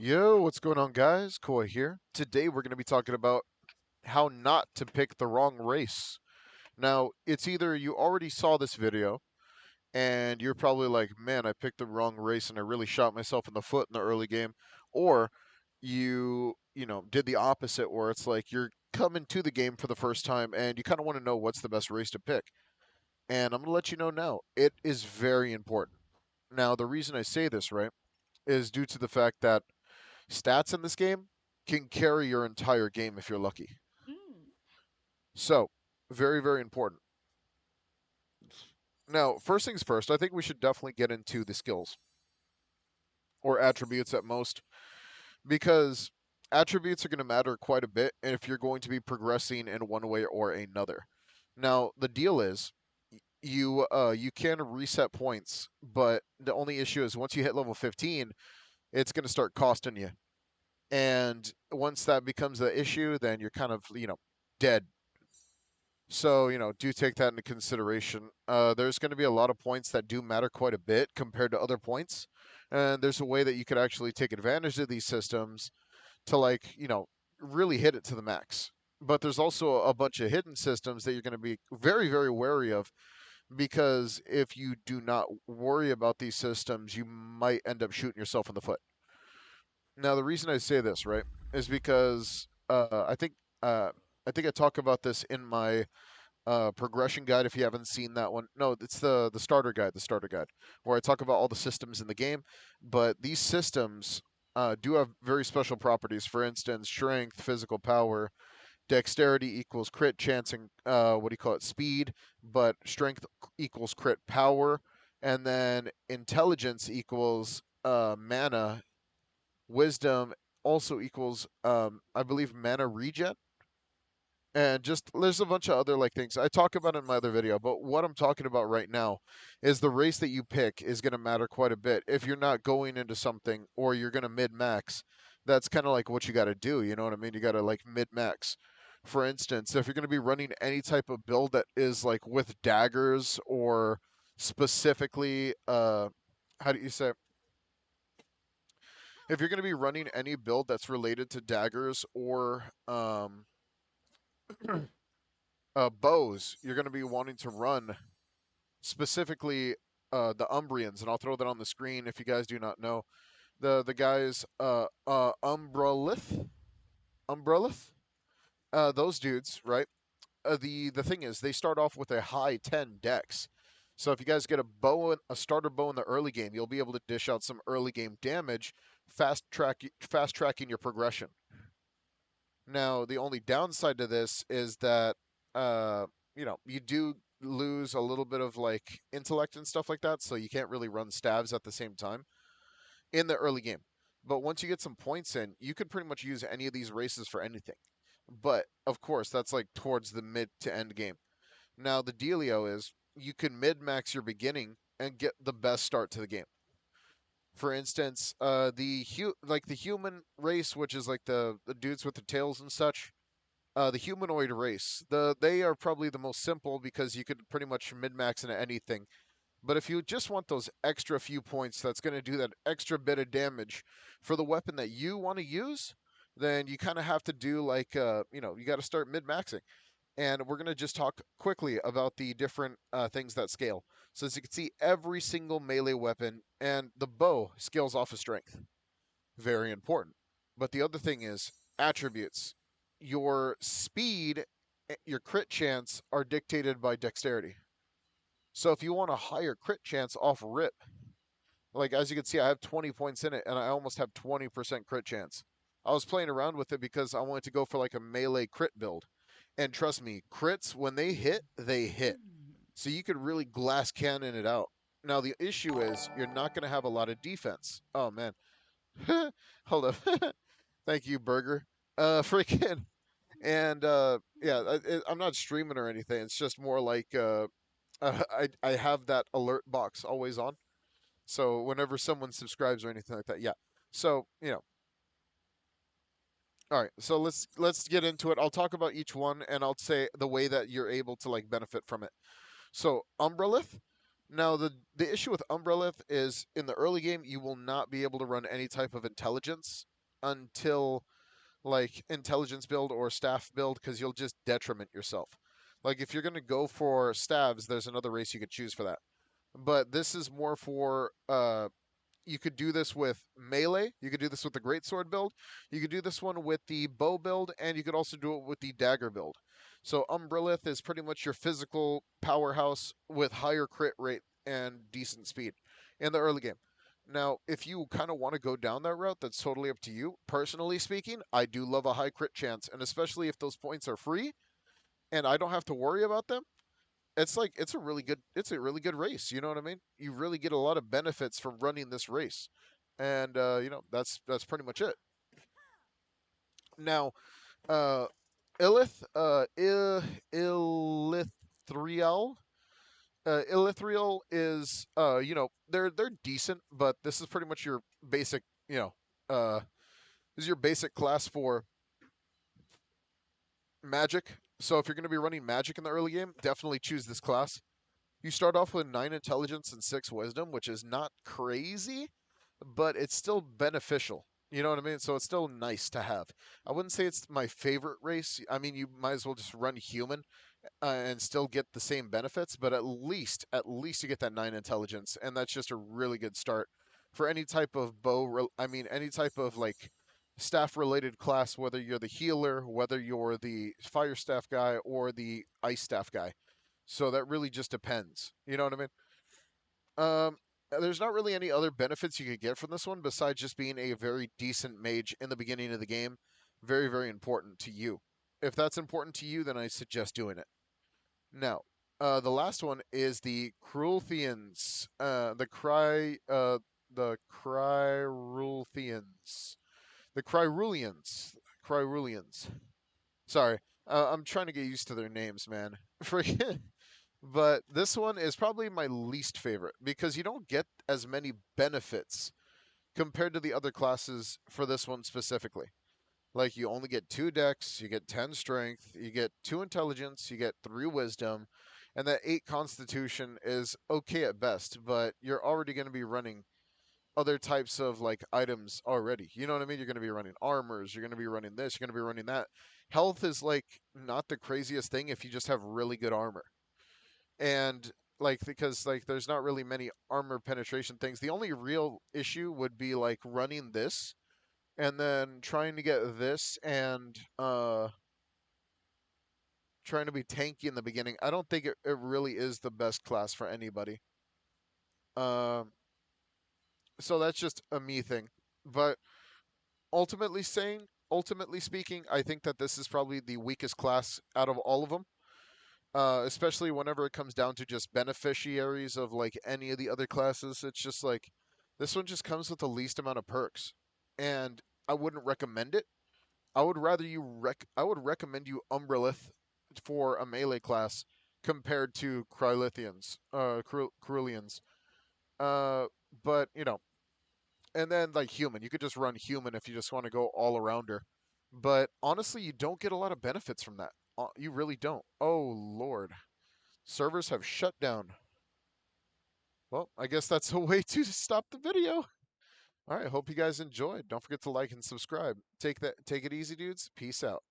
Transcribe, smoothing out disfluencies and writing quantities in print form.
Yo, what's going on, guys? Koi here. Today we're going to be talking about how not to pick the wrong race. Now, it's either you already saw this video and you're probably like, man, I picked the wrong race and I really shot myself in the foot in the early game, or you did the opposite where it's like you're coming to the game for the first time and you kind of want to know what's the best race to pick. And I'm going to let you know now, it is very important. Now, the reason I say this, right, is due to the fact that stats in this game can carry your entire game if you're lucky. Mm. So, very, very important. Now, first things first, I think we should definitely get into the skills or attributes at most, because attributes are going to matter quite a bit if you're going to be progressing in one way or another. Now, the deal is you can reset points, but the only issue is once you hit level 15, it's going to start costing you. And once that becomes an issue, then you're kind of, dead. So, do take that into consideration. There's going to be a lot of points that do matter quite a bit compared to other points. And there's a way that you could actually take advantage of these systems to, like, really hit it to the max. But there's also a bunch of hidden systems that you're going to be very, very wary of, because if you do not worry about these systems, you might end up shooting yourself in the foot. Now, the reason I say this, right, is because I think I talk about this in my progression guide. If you haven't seen that one, no, it's the starter guide, where I talk about all the systems in the game. But these systems do have very special properties. For instance, strength, physical power, dexterity equals crit chance, and what do you call it, speed. But strength equals crit power, and then intelligence equals mana. Wisdom also equals, I believe, mana regen, and just there's a bunch of other like things I talk about in my other video. But what I'm talking about right now is the race that you pick is going to matter quite a bit. If you're not going into something or you're going to mid max, that's kind of like what you got to do. You know what I mean? You got to like mid max. For instance, if you're going to be running any type of build that is like with daggers, or specifically, how do you say it? If you're going to be running any build that's related to daggers or bows, you're going to be wanting to run specifically the Umbrians, and I'll throw that on the screen if you guys do not know. The guys, Umbralith, those dudes, right? The thing is, they start off with a high 10 dex. So if you guys get a starter bow in the early game, you'll be able to dish out some early game damage, fast tracking your progression. Now, the only downside to this is that, you do lose a little bit of like intellect and stuff like that, so you can't really run stabs at the same time in the early game. But once you get some points in, you could pretty much use any of these races for anything. But of course, that's like towards the mid to end game. Now, the dealio is you can mid max your beginning and get the best start to the game. For instance, the human race, which is like the dudes with the tails and such, the humanoid race. They are probably the most simple because you could pretty much min max into anything. But if you just want those extra few points, that's going to do that extra bit of damage for the weapon that you want to use, then you kind of have to do like, you got to start mid maxing. And we're going to just talk quickly about the different things that scale. So as you can see, every single melee weapon and the bow scales off of strength. Very important. But the other thing is attributes. Your speed, your crit chance are dictated by dexterity. So if you want a higher crit chance off rip, like as you can see, I have 20 points in it and I almost have 20% crit chance. I was playing around with it because I wanted to go for like a melee crit build. And trust me, crits, when they hit, they hit. Mm. So you could really glass cannon it out. Now the issue is you're not going to have a lot of defense. Oh man. Hold up. Thank you, Burger. Freaking. And yeah, I'm not streaming or anything. It's just more like, I have that alert box always on. So whenever someone subscribes or anything like that, yeah. So all right. So let's get into it. I'll talk about each one, and I'll say the way that you're able to like benefit from it. So Umbralith. Now the issue with Umbralith is in the early game you will not be able to run any type of intelligence. until like intelligence build or staff build because you'll just detriment yourself. Like if you're gonna go for stabs, there's another race you could choose for that. But this is more for you could do this with melee. You could do this with the greatsword build. You could do this one with the bow build, and you could also do it with the dagger build. So Umbralith is pretty much your physical powerhouse with higher crit rate and decent speed in the early game. Now, if you kind of want to go down that route, that's totally up to you. Personally speaking, I do love a high crit chance, and especially if those points are free and I don't have to worry about them, it's like it's a really good race. You know what I mean? You really get a lot of benefits from running this race, and that's pretty much it. Now, uh, Illythrial. Illythrial is they're decent, but this is pretty much your basic uh this is your basic class for magic. So if you're going to be running magic in the early game, definitely choose this class. You start off with 9 intelligence and 6 wisdom, which is not crazy, but it's still beneficial. You know what I mean? So it's still nice to have. I wouldn't say it's my favorite race. I mean, you might as well just run human and still get the same benefits, but at least you get that 9 intelligence, and that's just a really good start for any type of any type of like staff related class, whether you're the healer, whether you're the fire staff guy or the ice staff guy. So that really just depends. You know what I mean? There's not really any other benefits you could get from this one besides just being a very decent mage in the beginning of the game. Very, very important to you. If that's important to you, then I suggest doing it. Now, the last one is the Cruelthians. The Cryruleans. The Cryruleans. Cryruleans. Sorry, I'm trying to get used to their names, man. Freaking. But this one is probably my least favorite because you don't get as many benefits compared to the other classes for this one specifically. Like you only get 2 dex, you get 10 strength, you get 2 intelligence, you get 3 wisdom, and that 8 constitution is okay at best, but you're already going to be running other types of like items already. You know what I mean? You're going to be running armors, you're going to be running this, you're going to be running that. Health is like not the craziest thing if you just have really good armor. And like because like there's not really many armor penetration things. The only real issue would be like running this and then trying to get this and trying to be tanky in the beginning. I don't think it really is the best class for anybody. Um, so that's just a me thing. But ultimately speaking, I think that this is probably the weakest class out of all of them. Especially whenever it comes down to just beneficiaries of like any of the other classes. It's just like this one just comes with the least amount of perks, and I wouldn't recommend it. I would recommend you Umbralith for a melee class compared to Ceruleans. Uh, but and then like human, you could just run human if you just want to go all arounder. But honestly, you don't get a lot of benefits from that. You really don't. Oh lord, servers have shut down. Well, I guess that's a way to stop the video. All right, hope you guys enjoyed. Don't forget to like and subscribe. Take it easy, dudes. Peace out.